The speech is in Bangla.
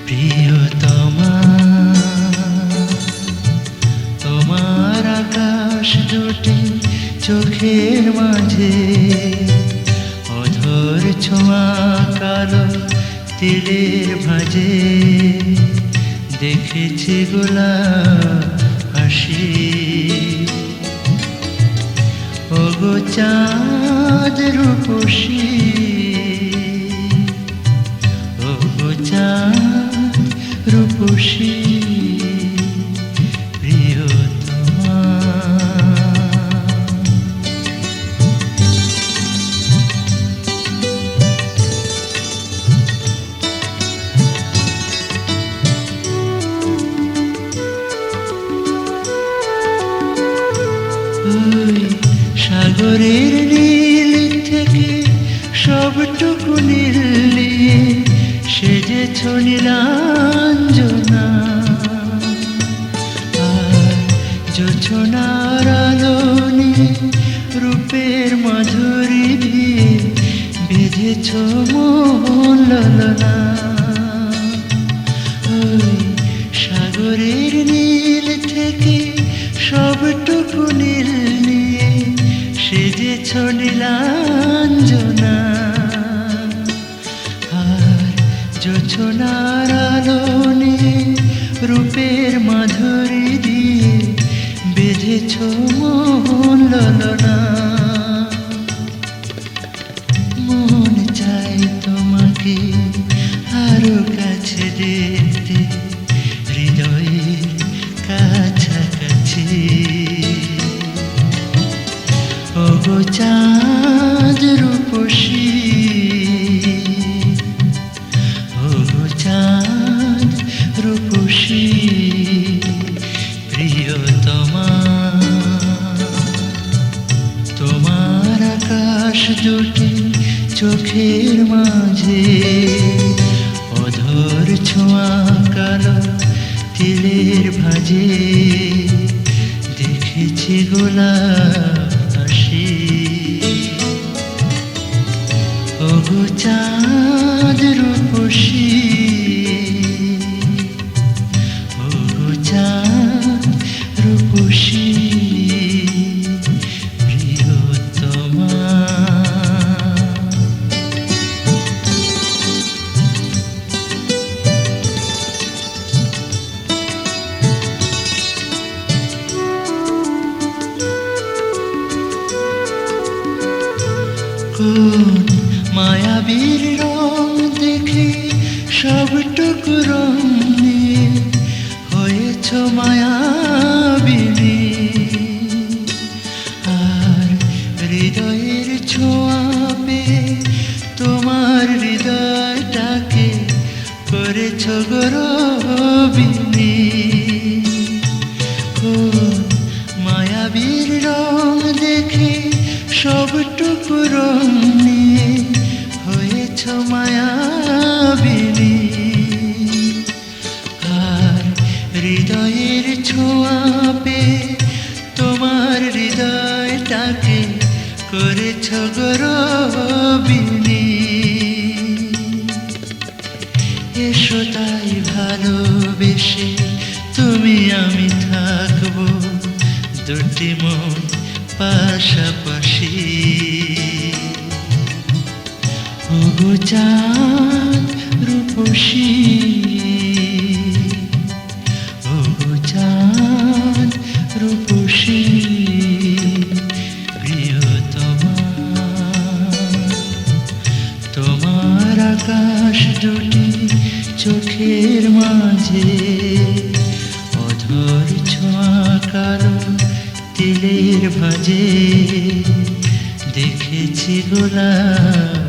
প্রিয়তমা, তোমার আকাশ দুটি চোখের মাঝে, অধর ছোঁয়া কালো তিলের ভাঁজে, দেখেছি গোলাপ হাসি। ওগো চাঁদ রূপসী, ওগো চাঁদ রূপসী, প্রিয়তমা। সাগরের নীল থেকে সবটুকু নীল নিয়ে সেজেছ নীলাঞ্জনা, আর জোছনার আলো নিয়ে রূপের মাধুরী দিয়ে বেঁধেছ মন ললনা। সাগরের নীল থেকে সবটুকু নীল নিয়ে সেজেছ নীলাঞ্জনা, আর জোছনার আলো নিয়ে রূপের মাধুরী দিয়ে বেঁধেছ মন ললনা। মন চাই তোমাকে আরো কাছে দেখতে, হৃদয়ের কাছাকাছি। ওগো চাঁদ রূপসী, ওগো চাঁদ রূপসী, প্রিয়তমা। তোমার আকাশ দুটি চোখের মাঝে, অধর ছোঁয়া কালো তিলের ভাঁজে, দেখেছি গোলাপ হাসি। ওগো চাঁদ রূপসী, ওগো চাঁদ রূপসী, প্রিয়তমা। কোন মায়াবীর রং দেখে সবটুকু রং নিয়ে হয়েছ মায়াবিনী, আর হৃদয়ের ছোঁয়া পেয়ে তোমার হৃদয়টাকে করেছ গৌরবিনী। কোন মায়াবীর রং দেখে সবটুকু রং নিয়ে হয়েছ মায়াবিনী, আর হৃদয়ের ছোঁয়া পেয়ে তোমার হৃদয়টাকে করেছ গৌরবিনী। এসো তাই ভালোবেসে তুমি আমি থাকবো, দুটি মন পাশাপাশি। ওগো চাঁদ রূপসী, ওগো চাঁদ রূপসী, প্রিয়তমা। তোমার আকাশ দুটি চোখের মাঝে, অধর ছোঁয়া কালো তিলের ভাঁজে, দেখেছি গোলাপ